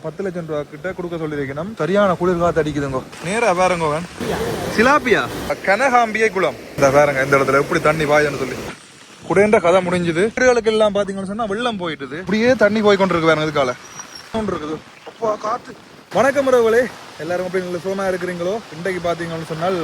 10 லட்சம் ரூபா கிட்ட கொடுக்க சொல்லியிருக்கணும். சரியான குளிர் காத்து அடிக்குதுங்க. நேரா பாருங்க சிலாப்பியா கனகாம்பியை குளம் இந்த பாருங்க இந்த இடத்துல எப்படி தண்ணி பாயுதுன்னு சொல்லி குடையண்ட கதை முடிஞ்சுது. வீடுகளுக்கு எல்லாம் பாத்தீங்கன்னு சொன்னா வெள்ளம் போயிட்டுது. இப்படியே தண்ணி போய் கொண்டிருக்கு பாருங்க. இதுக்கால இருக்குது அப்பா காத்து. வணக்கம் உறவுகளே, எல்லாரும் அப்படி நீங்க சுகமா இருக்கிறீங்களோ? இன்றைக்கு பாத்தீங்கன்னு சொன்னால்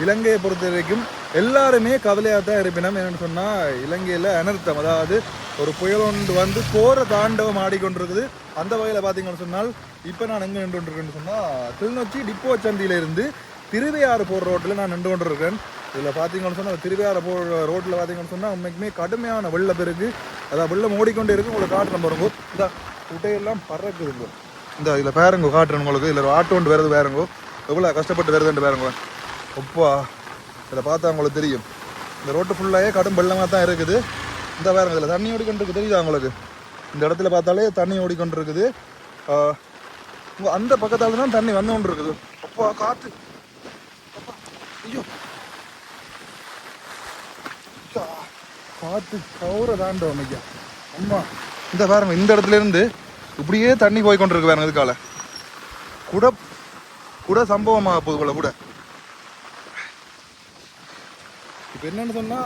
இலங்கையை பொறுத்த வரைக்கும் எல்லாருமே கவலையாக தான் இருப்பினோம். என்னன்னு சொன்னா இலங்கையில அனர்த்தம், அதாவது ஒரு புயல் ஒன்று வந்து போற தாண்டவம் ஆடிக்கொண்டிருக்குது. அந்த வகையில பாத்தீங்கன்னு சொன்னால் இப்ப நான் எங்க நின்று கொண்டிருக்கேன்னு சொன்னா கிளிநொச்சி டிப்போ சந்தியில இருந்து திருவையாறு போற ரோட்ல நான் நின்று கொண்டிருக்கேன். இதில் பார்த்தீங்கன்னு சொன்னால் திருவையாறு போகிற ரோட்டில் பார்த்தீங்கன்னு சொன்னால் உண்மைக்குமே கடுமையான வெள்ள பெருக்கு, அதாவது வெள்ளம் ஓடிக்கொண்டே இருக்கு. உங்களுக்கு காட்டுறேன் பாருங்க, இந்த குட்டையெல்லாம் பறக்குதுங்க. இந்த இதில் பேருங்க காட்டுறேன் உங்களுக்கு. இதில் ஒரு ஆட்டோ ஒன்று வருது பேருங்கோ, எவ்வளோ கஷ்டப்பட்டு வருதுன்ட்டு பேருங்க. ஒப்பா இதில் பார்த்தா உங்களுக்கு தெரியும். இந்த ரோட்டு ஃபுல்லாகவே கடும் வெள்ளமாக தான் இருக்குது. இந்த பேருங்க இதில் தண்ணி ஓடிக்கொண்டிருக்கு, தெரியுதா உங்களுக்கு? இந்த இடத்துல பார்த்தாலே தண்ணி ஓடிக்கொண்டிருக்குது. அந்த பக்கத்தால் தான் தண்ணி வந்து கொண்டு இருக்குது. அப்பா காற்று, ஐயோ காத்து கவுர தாண்டவம் ஐயா அம்மா. இந்த பாருங்க இந்த இடத்துல இருந்து இப்படியே தண்ணி போய் கொண்டிருக்கு பாருங்க. இதுக்கால கூட கூட சம்பவமாக போகுது போல கூட. இப்ப என்னன்னு சொன்னா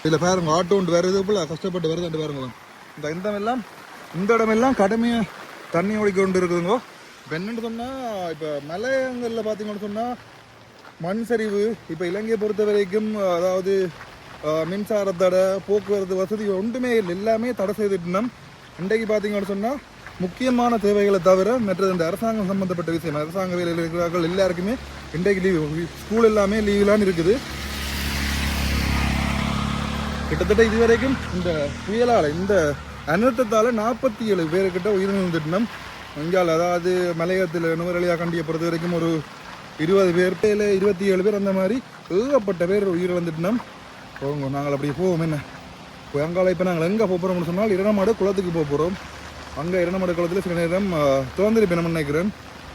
இதுல பாருங்க ஆட்டோ ஒன்று வருது போல, கஷ்டப்பட்டு வருது பாருங்க. இந்த இடமெல்லாம் கடுமையா தண்ணி ஓடிக்கொண்டு இருக்குதுங்க. இப்போ என்னன்னு சொன்னா இப்ப மலையங்களில் பார்த்தீங்கன்னு சொன்னா மண் சரிவு. இப்போ இலங்கையை பொறுத்த வரைக்கும் அதாவது மின்சார தடை, போக்குவரத்து வசதி ஒன்றுமே இல்லை, எல்லாமே தடை செய்துட்டோம். இன்றைக்கு பார்த்தீங்கன்னு சொன்னால் முக்கியமான தேவைகளை தவிர மற்றது இந்த அரசாங்கம் சம்மந்தப்பட்ட விஷயம், அரசாங்க வேலையில் இருக்கிறார்கள் எல்லாருக்குமே இன்றைக்கு லீவு, ஸ்கூல் எல்லாமே லீவுலான்னு இருக்குது. கிட்டத்தட்ட இதுவரைக்கும் இந்த புயலால், இந்த அனர்த்தத்தால் 47 பேர்கிட்ட உயிரிழந்துட்டோம். இங்கால் அதாவது மலையத்தில் நுவரெலியா கண்டியை பொறுத்த வரைக்கும் ஒரு 20 பேர், 27 பேர், அந்த மாதிரி ஏகப்பட்ட பேர் உயிரிழந்துட்டோம். போங்க நாங்கள் அப்படி போவோம். என்ன அங்கால இப்போ நாங்கள் எங்கே போகிறோம்னு சொன்னால் இரணமாடு குளத்துக்கு போகிறோம். அங்கே இரணமாடு குளத்தில் சில நேரம் திறந்துருப்பேன் நம்ம நினைக்கிறேன்.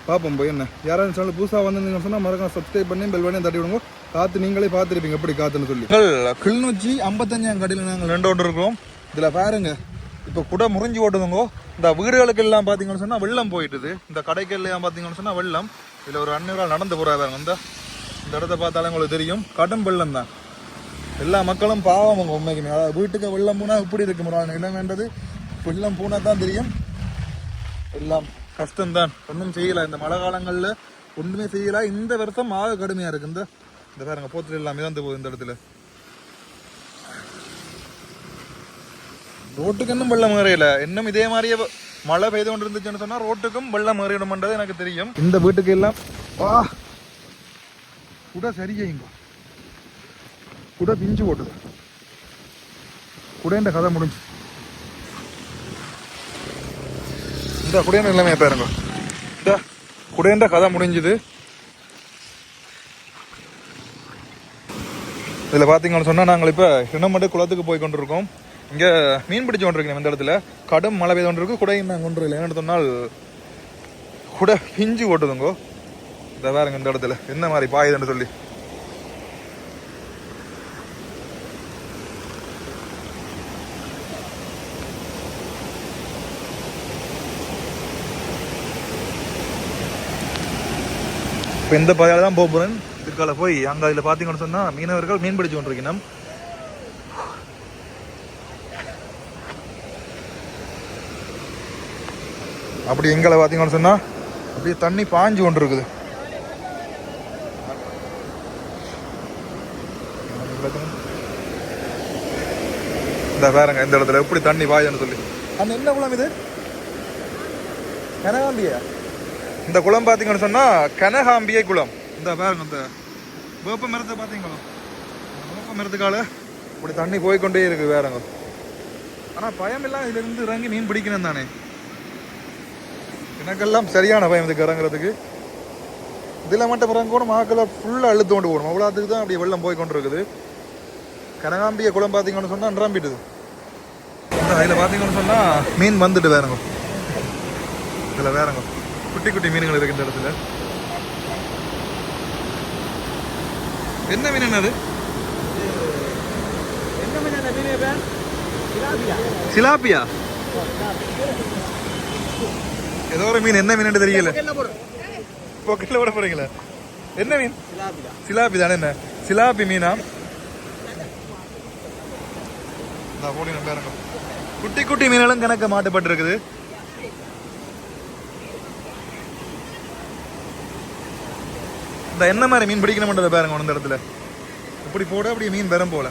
பார்ப்போம் போய். என்ன யாராவது சேனல் புதுசாக வந்து சொன்னால் மறக்காம சப்ஸ்கிரைப் பண்ணி பெல் பண்ணி தட்டி விடுங்க. காற்று நீங்களே பார்த்துருப்பீங்க எப்படி காற்றுன்னு சொல்லி. கிளிநொச்சி 55ஆம் கடையில் நாங்கள் 2 இருக்கிறோம். இதில் பாருங்க இப்போ கூட முறிஞ்சு ஓட்டுதுங்கோ. இந்த வீடுகளுக்கு எல்லாம் பார்த்தீங்கன்னு சொன்னால் வெள்ளம் போயிட்டுது. இந்த கடைக்கு எல்லாம் பார்த்தீங்கன்னு சொன்னால் வெள்ளம். இதில் ஒரு அந்நூறால் நடந்து போகிறாங்க. இந்த இடத்த பார்த்தாலும் உங்களுக்கு தெரியும், கடும் வெள்ளம் தான். எல்லா மக்களும் பாவம் அவங்க உண்மைக்குமே. அதாவது வீட்டுக்கு வெள்ளம் போனால் இப்படி இருக்கு முறாங்க. என்ன வேண்டது, வெள்ளம் போனால் தான் தெரியும். எல்லாம் கஷ்டம்தான், ஒன்றும் செய்யலை. இந்த மழை காலங்களில் ஒன்றுமே செய்யலை. இந்த வருஷம் ஆக கடுமையாக இருக்கு. இந்த பாருங்க போத்துல எல்லாம் மிதந்து போகுது. இந்த இடத்துல ரோட்டுக்கு இன்னும் வெள்ளம் ஏறையில. இன்னும் இதே மாதிரியே மழை பெய்து கொண்டு இருந்துச்சுன்னு சொன்னா ரோட்டுக்கும் வெள்ளம் ஏறிடும்ன்றது எனக்கு தெரியும். இந்த வீட்டுக்கு எல்லாம் வா கூட சரியாங்க, கூட பிஞ்சு போட்டுது. குடையண்ட கதை முடிஞ்சு. இந்த குடையண்ட எல்லாமே பாருங்க. இந்த குடையண்ட கதை முடிஞ்சுது. இதுல பாத்தீங்கன்னு சொன்னா நாங்கள் இப்ப இனமட்டு குளத்துக்கு போய் கொண்டிருக்கோம். இங்க மீன் பிடிச்சு கொண்டிருக்கேன். இந்த இடத்துல கடும் மழை பெய்து கொண்டிருக்கு. குடையும் நான் கொண்டு இல்லை. என்னன்னு சொன்னால் குடை பிஞ்சு ஓட்டுதுங்கோ. இந்த பாருங்க இந்த இடத்துல என்ன மாதிரி பாயுதுன்னு சொல்லி. இப்போ இந்த பாதையால தான் போகிறேன். இதுக்கால போய் அங்கே இதில் பார்த்தீங்கன்னு சொன்னால் மீனவர்கள் மீன் பிடிச்சு கொண்டிருக்கணும். அப்படி எங்களை பார்த்தீங்கன்னு சொன்னால் அப்படியே தண்ணி பாஞ்சு கொண்டு இருக்குது. இந்த பாருங்க இந்த இடத்துல எப்படி தண்ணி பாயுதுன்னு சொல்லி. அந்த என்ன குளம் இது? கனகாம்பியா? இந்த குளம் பார்த்தீங்கன்னு சொன்னால் கனகாம்பியை குளம். இந்த பாருங்க இந்த வேப்ப மரத்தை பார்த்தீங்களா? வேப்ப மரத்துக்கால இப்படி தண்ணி போய்கொண்டே இருக்கு வேறங்க. ஆனால் பயம் எல்லாம் இதுலேருந்து இறங்கி மீன் பிடிக்கணும் தானே. எனக்கெல்லாம் சரியான பயம் இதுக்கு இறங்குறதுக்கு. இதில் மட்டும் இறங்க கூட மாக்களை ஃபுல்லாக அழுத்து கொண்டு போகணும். அவ்வளோத்துக்கு தான் அப்படியே வெள்ளம் போய் கொண்டு இருக்குது. கனகாம்பிய குளம் பார்த்தீங்கன்னு சொன்னால் நிரம்பிட்டுது. அதில் பார்த்தீங்கன்னு சொன்னால் மீன் வந்துட்டு வேறங்க. இதில் வேறங்க குட்டி குட்டி மீன்கள் இருக்கு இந்த இடத்துல. என்ன மீன்? என்னது? சிலாப்பியா? ஏதோ ஒரு மீன், என்ன மீன் தெரியல. பொக்கெட்ல போட போறீங்களா? என்ன மீன்? சிலாப்பி தானே. என்ன சிலாப்பி மீனா? குட்டி குட்டி மீன்களும் கணக்க மாட்டப்பட்டு இருக்குது. இந்த என்ன மாதிரி மீன் பிடிக்கணும்ன்றத பாருங்க. இந்த இடத்துல இப்படி போட அப்படி மீன் பெறும் போல.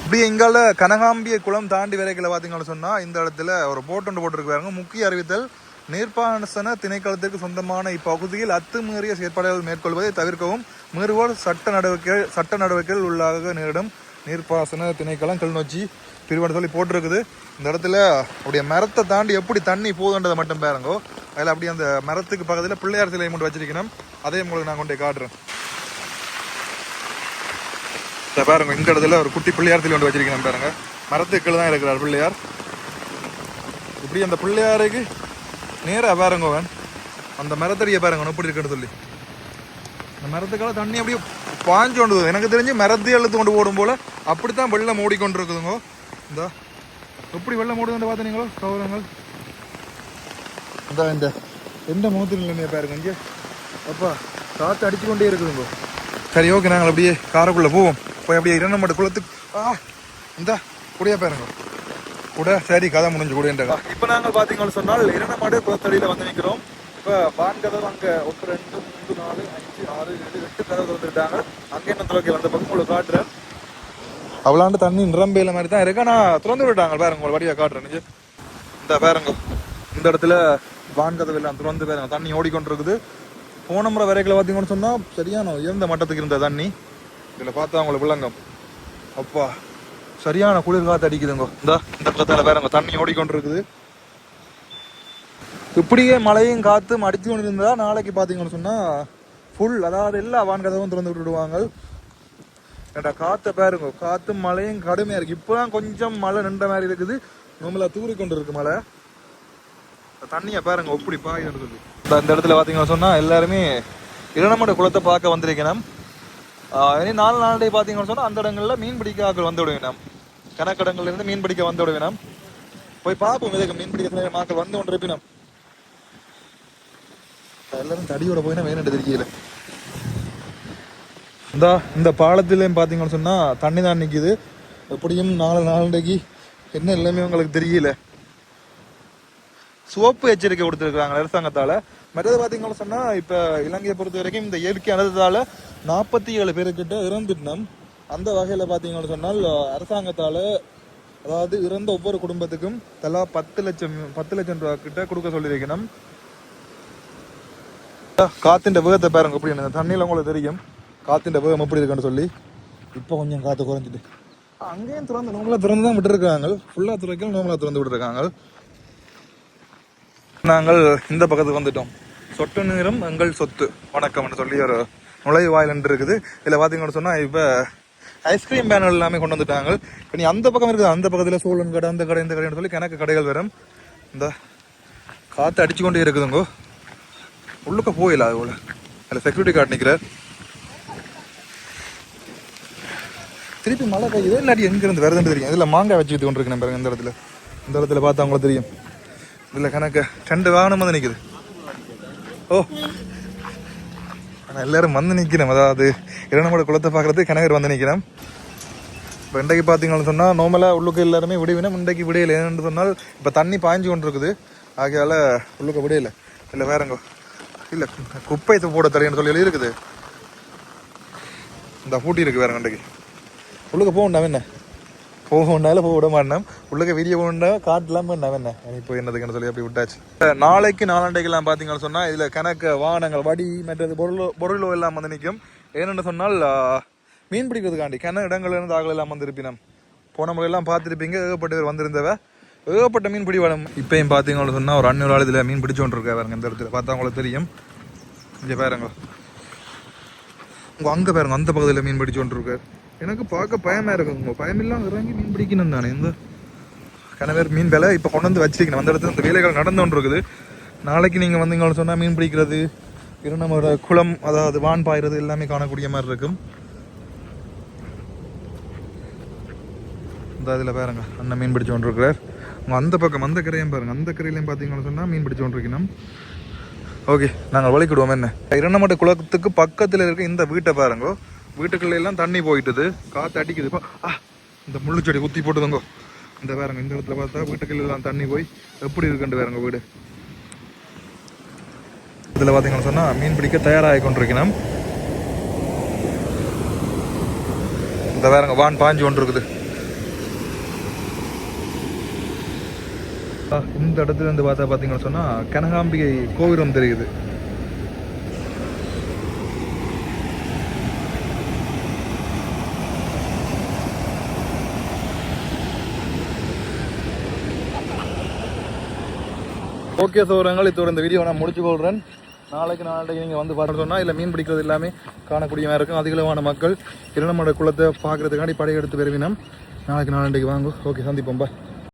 இப்படி எங்கால கனகாம்பிய குளம் தாண்டி வரைக்கல பாத்தீங்கன்னு சொன்னா இந்த இடத்துல ஒரு போட் ஒன்று போட்டிருக்காங்க. முக்கிய அறிவித்தல்: நீர்ப்பாசன திணைக்களத்திற்கு சொந்தமான இப்பகுதியில் அத்துமீறிய செயற்பாடுகள் மேற்கொள்வதை தவிர்க்கவும் மீறுவோர் சட்ட நடவடிக்கைகள் உள்ளாக நேரிடும். நீர்ப்பாசன திணைக்களம் கிளிநொச்சி பிரிவான சொல்லி போட்டிருக்குது. இந்த இடத்துல அப்படியே மரத்தை தாண்டி எப்படி தண்ணி போகுதுன்றதை மட்டும் பாருங்கோ. அதில் அப்படி அந்த மரத்துக்கு பக்கத்தில் பிள்ளையார் சிலையை மட்டும் வச்சிருக்கணும். அதே உங்களுக்கு நான் கொண்டு காட்டுறேன். பாருங்க, இந்த இடத்துல ஒரு குட்டி பிள்ளையார் சிலை கொண்டு வச்சிருக்கணும் பாருங்க. மரத்துக்குள்ள தான் இருக்கிறார் பிள்ளையார். இப்படி அந்த பிள்ளையாருக்கு நேராக பாருங்க அந்த மரத்தடியை பாருங்க எப்படி இருக்குன்னு சொல்லி. அந்த மரத்துக்கால தண்ணி அப்படியே பாஞ்சு கொண்டு, எனக்கு தெரிஞ்சு மரத்தை எழுத்து கொண்டு ஓடும் போல அப்படித்தான் வெள்ளம் ஓடிக்கொண்டு இருக்குதுங்க. இந்த எப்படி வெள்ளம் ஓடுதுன்னு பார்த்தீங்களோ கௌரவங்கள். இந்த எந்த முகத்தில் இல்லைன்னு பாருங்க. இங்கே அப்பா காற்று அடிச்சு கொண்டே இருக்குதுங்க. சரி, ஓகே, நாங்கள் அப்படியே காரைக்குள்ளே போவோம். போய் அப்படியே 2 நம்பர் குளத்துக்கு இந்த கூடயே பாருங்க கூட. சரி, கதை முடிஞ்சு கூட. இப்போ நாங்கள் பார்த்தீங்கன்னு சொன்னால் 2 நம்பர் குளத்தடியில் வந்து நிற்கிறோம். இப்போ பான் கதவு அங்கே 1 2 3 4 5 6 7 8 கதவு வந்துருக்காங்க. அங்கே என்ன துறக்கல அந்த பக்கம் உங்களுக்கு காட்டுறேன். அவ்வளாண்டு தண்ணி நிரம்பையில மாதிரி தான் இருக்கு. ஆனால் திறந்து விட்டாங்க பாருங்க. உங்களுக்கு வழியாக காட்டுறேன். இந்த பாருங்க, இந்த இடத்துல பான் கதவு எல்லாம் திறந்து பாருங்க. தண்ணி ஓடிக்கொண்டிருக்குது. போன முறை வரைக்கும் பார்த்தீங்கன்னு சொன்னால் சரியான உயர்ந்த மட்டத்துக்கு இருந்த தண்ணி. இதில் பார்த்தா உங்களுக்கு விளங்கும். அப்பா சரியான குளிர் காற்று அடிக்குதுங்க. இந்த பக்கத்தில் பாருங்க தண்ணி ஓடிக்கொண்டிருக்குது. இப்படியே மழையும் காத்தும் அடித்து கொண்டு இருந்தா நாளைக்கு பார்த்தீங்கன்னு சொன்னால் ஃபுல், அதாவது எல்லா வான்கதவும் திறந்து விட்டுடுவாங்க. ஏன்டா காற்றை பாருங்க, காற்றும் மழையும் கடுமையாக இருக்குது. இப்போ தான் கொஞ்சம் மழை நின்ற மாதிரி இருக்குது. நம்மள தூரிக்கொண்டு இருக்கு மழை. தண்ணியை பாருங்க எப்படி பாயுதுன்னு சொல்லி. இந்த இடத்துல பார்த்தீங்கன்னு சொன்னால் எல்லாருமே 2 நம்பர் குளத்தை பார்க்க வந்திருக்கணும். இனி 4 நாளை பார்த்தீங்கன்னு சொன்னால் அந்த இடங்களில் மீன் பிடிக்க ஆக்கள் வந்து விடுவேன். கணக்கடங்கள்ல இருந்து மீன் பிடிக்க வந்து விடுவேன். போய் பார்ப்போம். இதுக்கு மீன் பிடிக்க மக்கள் வந்து கொண்டு இருப்பினோம். எல்லாரும் தடியோட போயினா வேணும் தெரியல. இந்த பாலத்திலையும் பார்த்தீங்கன்னு சொன்னா தண்ணி தான் நிற்கிது. எப்படியும் 4 நாளைக்கு என்ன எல்லாமே உங்களுக்கு தெரியல. சிவப்பு எச்சரிக்கை கொடுத்துருக்காங்க அரசாங்கத்தால. மற்றது பார்த்தீங்கன்னு சொன்னா இப்ப இலங்கையை பொறுத்த வரைக்கும் இந்த இயற்கை அனர்த்தத்தால 47 பேருக்கிட்ட இறந்துட்டோம். அந்த வகையில பார்த்தீங்கன்னு சொன்னால் அரசாங்கத்தால, அதாவது இறந்த ஒவ்வொரு குடும்பத்துக்கும் தலா 10 லட்சம் ரூபா கிட்ட கொடுக்க சொல்லியிருக்கணும். காத்தின் வேகத்தை பாருங்க எப்படி. தண்ணியில உங்களுக்கு தெரியும் காத்தின் வேகம் எப்படி இருக்குன்னு சொல்லி. இப்போ கொஞ்சம் காற்று குறைஞ்சிட்டு அங்கேயும் நோமலா திறந்து தான் விட்டுருக்காங்க. ஃபுல்லா துறைக்கும் நோமலா திறந்து விட்டுருக்காங்க. நாங்கள் இந்த பக்கத்துக்கு வந்துட்டோம். சொட்டு நீரும் எங்கள் சொத்து வணக்கம்னு சொல்லி ஒரு நுழைவாயில் இருக்குது. இதில் பார்த்தீங்கன்னு சொன்னால் இப்போ ஐஸ்கிரீம் பேனர் எல்லாமே கொண்டு வந்துட்டாங்க. இப்போ நீ அந்த பக்கம் இருக்குது, அந்த பக்கத்தில் சோழன் கடை, அந்த கடை, இந்த கடைன்னு சொல்லி கணக்கு கடைகள் வரும். இந்த காற்று அடிச்சு கொண்டே இருக்குதுங்கோ. உள்ளுக்க போயில அது போல. அதில் செக்யூரிட்டி கார்டு நிற்கிறார். திருப்பி மழை பெய்யுது இல்லாட்டி எங்கிருந்து வருதுன்னு தெரியும். இதில் மாங்காய் வச்சுக்கிட்டு கொண்டு இருக்கு பாருங்க. இந்த இடத்துல பார்த்தா அவங்களுக்கு தெரியும். இதில் கணக்கு 2 வாகனம் வந்து நிற்குது. ஓ, ஆனால் எல்லாரும் வந்து நிற்கிறோம். அதாவது 2 நம்பர் குளத்தை பார்க்கறதுக்கு கணவர் வந்து நிற்கிறோம். இப்போ இன்றைக்கு பார்த்தீங்கன்னு சொன்னால் நோமலாக உள்ளுக்கு எல்லாருமே விடுவினோம். இன்றைக்கு விடையில ஏன்னு சொன்னால் இப்போ தண்ணி பாய்ஞ்சு கொண்டு இருக்குது. ஆகையால் உள்ளுக்க விடையில இல்லை வேறங்க இல்லை குப்பை போட தரையன்னு சொல்லி இருக்குது. இந்த பூட்டி இருக்கு வேற இன்றைக்கு. உள்ளுக்க போகண்டாம் என்ன போகண்டால போக விட மாட்டேன். உள்ளுக்க வீடியோ போகண்டா காட்டலாம் என்ன இப்போ என்னதுக்குன்னு சொல்லி அப்படி விட்டாச்சு. நாளைக்கு 4 பார்த்தீங்கன்னு சொன்னால் இதில் கணக்கு வாகனங்கள் வடி மற்றது பொருளோ எல்லாம் வந்து நிற்கும். ஏன்னு சொன்னால் மீன் பிடிக்கிறதுக்காண்டி கிணறு இடங்கள்லேருந்து ஆகல எல்லாம் வந்து இருப்பினோம். போன முறையெல்லாம் பார்த்துருப்பீங்க. ஏகப்பட்ட பேர் வந்திருந்தவ, ஏகப்பட்ட மீன் பிடி வளம். இப்பயும் பார்த்தீங்கன்னு சொன்னால் ஒரு 500 ஆள் இதில் மீன் பிடிச்சோன்னு இருக்கா பாருங்க. இந்த இடத்துல பார்த்தா உங்களுக்கு தெரியும். இங்கே பாருங்க அங்கே பாருங்க அந்த பகுதியில் மீன் பிடிச்சோன்னு இருக்காரு. எனக்கு பார்க்க பயமா இருக்குங்க. பயமில்லாம் இறங்கி மீன் பிடிக்கணும் தானே. இந்த கணவர் மீன் வேலை இப்போ கொண்டு வந்து வச்சிருக்கணும். அந்த இடத்துல இந்த வேலைகள் நடந்துகிட்டு இருக்குது. நாளைக்கு நீங்கள் வந்தீங்கன்னு சொன்னால் மீன் பிடிக்கிறது, நம்மளோட குளம், அதாவது வான் பாய்றது எல்லாமே காணக்கூடிய மாதிரி இருக்கும். இந்த இதில் பாருங்க அண்ணன் மீன் பிடிச்சு கொண்டு இருக்கிறார். அந்த பக்கம் அந்த கரையும் பாருங்க, அந்த கரையிலையும் பார்த்தீங்கன்னு சொன்னால் மீன் பிடிச்சு கொண்டு இருக்கணும். ஓகே, நாங்கள் வலிக்கிடுவோம். என்ன இரண்டமட்ட குளத்துக்கு பக்கத்தில் இருக்க இந்த வீட்டை பாருங்கோ, வீட்டுக்குள்ள எல்லாம் தண்ணி போயிட்டுது, காற்று அடிக்குது. இப்போ இந்த முள்ளுச்செடி குத்தி போட்டுதுங்கோ. இந்த பாருங்க, இந்த இடத்துல பார்த்தா வீட்டுக்குள்ள எல்லாம் தண்ணி போய் எப்படி இருக்குன்னு பாருங்க வீடு. இதில் பார்த்தீங்கன்னு சொன்னால் மீன் பிடிக்க தயாராகி கொண்டிருக்கணும். இந்த பாருங்க வான் பாஞ்சு கொண்டு இருக்குது. இந்த இடத்துல இருந்து பார்த்தா பார்த்தீங்கன்னு சொன்னால் கனகாம்பிகை கோபுரம் தெரியுது. ஓகே சோரங்கள், இதோட இந்த வீடியோ நான் முடிச்சு கொள்கிறேன். நாளைக்கு நீங்கள் வந்து பார்த்து சொன்னால் இல்லை மீன் பிடிக்கிறது எல்லாமே காணக்கூடிய மாதிரி இருக்கும். அதிகளவான மக்கள் இரண்டமட குளத்தை பார்க்குறதுக்காண்டி படையெடுத்து வருவினம். நாளைக்கு வாங்க. ஓகே, சந்திப்போம். பா.